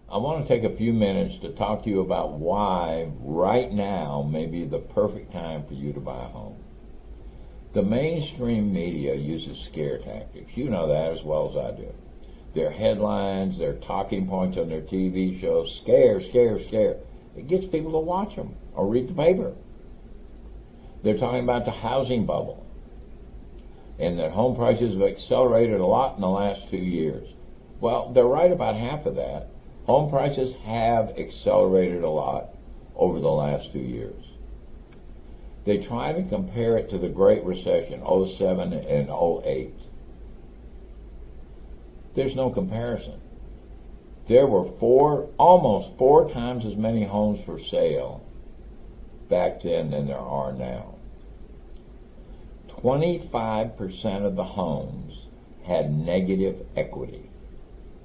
I want to take a few minutes to talk to you about why right now may be the perfect time for you to buy a home. The mainstream media uses scare tactics. You know that as well as I do. Their headlines, their talking points on their TV shows, scare, scare, scare. It gets people to watch them or read the paper. They're talking about the housing bubble and that home prices have accelerated a lot in the last 2 years. Well, they're right about half of that. Home prices have accelerated a lot over the last 2 years. They try to compare it to the Great Recession, '07 and '08. There's no comparison. There were almost four times as many homes for sale back then than there are now. 25% of the homes had negative equity.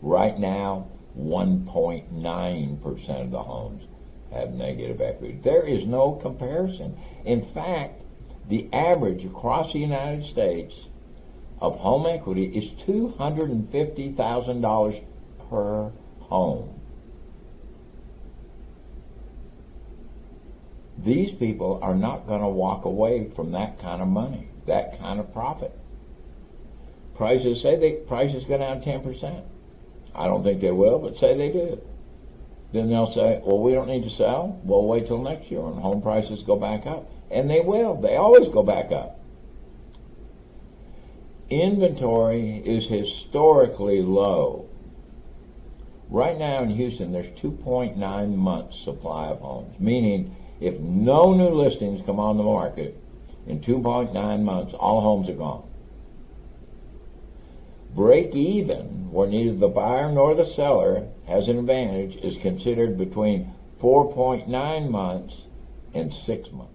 Right now, 1.9% of the homes have negative equity. There is no comparison. In fact, the average across the United States of home equity is $250,000 per home. These people are not going to walk away from that kind of money, that kind of profit. Prices prices go down 10%. I don't think they will, but say they do. Then they'll say, well, we don't need to sell. We'll wait till next year when home prices go back up. And they will. They always go back up. Inventory is historically low. Right now in Houston, there's 2.9 months supply of homes, meaning if no new listings come on the market, in 2.9 months, all homes are gone. Break even, where neither the buyer nor the seller has an advantage, is considered between 4.9 months and 6 months.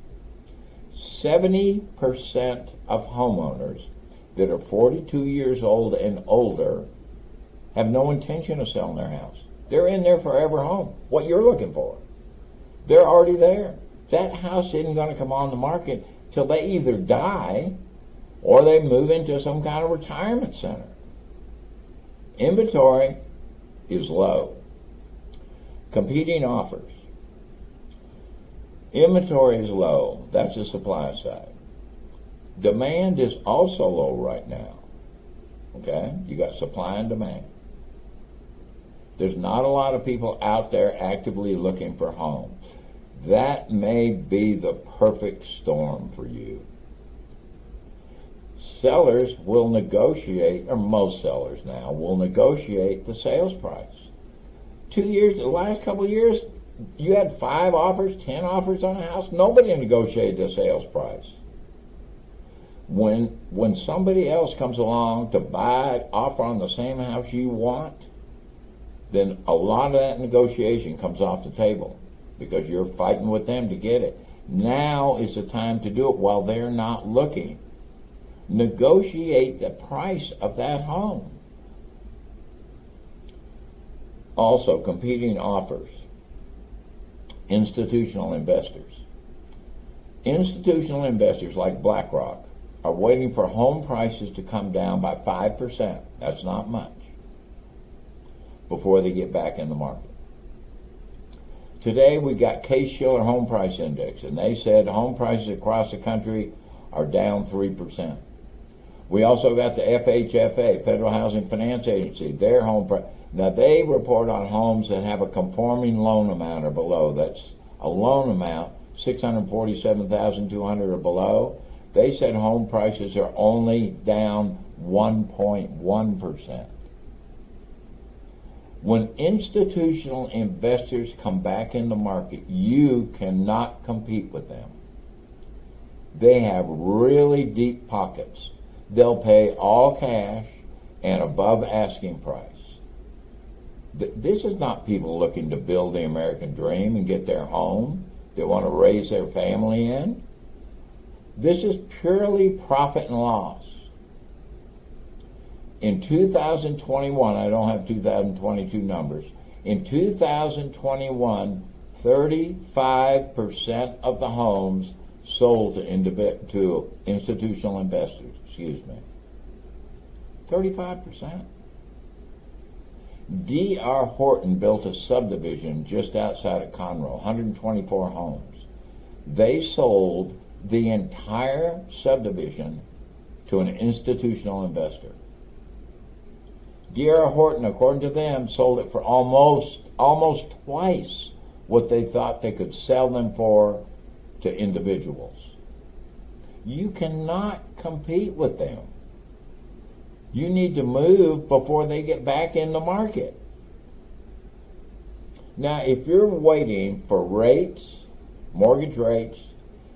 70% of homeowners that are 42 years old and older have no intention of selling their house. They're in their forever home, what you're looking for. They're already there. That house isn't going to come on the market till they either die or they move into some kind of retirement center. Inventory is low. Competing offers. Inventory is low. That's the supply side. Demand is also low right now. Okay? You got supply and demand. There's not a lot of people out there actively looking for homes. That may be the perfect storm for you. Sellers will negotiate, or most sellers now, will negotiate the sales price. 2 years, the last couple of years, you had 5 offers, 10 offers on a house. Nobody negotiated the sales price. When somebody else comes along to offer on the same house you want, then a lot of that negotiation comes off the table because you're fighting with them to get it. Now is the time to do it while they're not looking. Negotiate the price of that home. Also, competing offers. Institutional investors. Institutional investors like BlackRock are waiting for home prices to come down by 5%. That's not much. Before they get back in the market. Today we got Case-Shiller Home Price Index, and they said home prices across the country are down 3%. We also got the FHFA, Federal Housing Finance Agency, their home price. Now they report on homes that have a conforming loan amount or below. That's a loan amount, $647,200 or below. They said home prices are only down 1.1%. When institutional investors come back in the market, you cannot compete with them. They have really deep pockets. They'll pay all cash and above asking price. This is not people looking to build the American dream and get their home they want to raise their family in. This is purely profit and loss. In 2021, I don't have 2022 numbers. In 2021, 35% of the homes sold to institutional investors. 35%. D.R. Horton built a subdivision just outside of Conroe, 124 homes. They sold the entire subdivision to an institutional investor. D.R. Horton, according to them, sold it for almost twice what they thought they could sell them for to individuals. You cannot compete with them. You need to move before they get back in the market. Now, if you're waiting for rates, mortgage rates,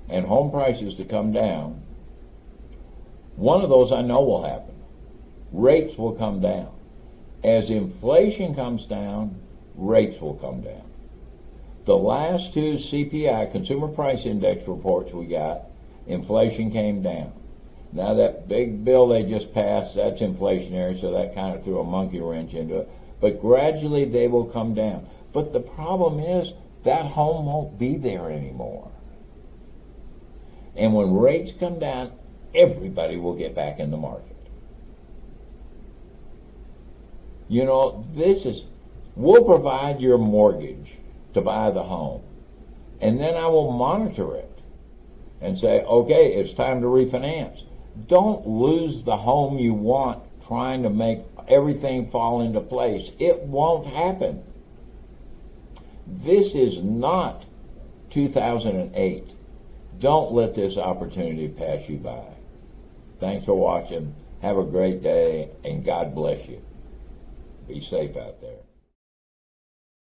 and home prices to come down, one of those I know will happen. Rates will come down. As inflation comes down, rates will come down. The last two CPI, Consumer Price Index reports we got, inflation came down. Now that big bill they just passed, that's inflationary, so that kind of threw a monkey wrench into it. But gradually they will come down. But the problem is that home won't be there anymore. And when rates come down, everybody will get back in the market. You know, we'll provide your mortgage to buy the home. And then I will monitor it and say, okay, it's time to refinance. Don't lose the home you want trying to make everything fall into place. It won't happen. This is not 2008. Don't let this opportunity pass you by. Thanks for watching. Have a great day, and God bless you. Be safe out there.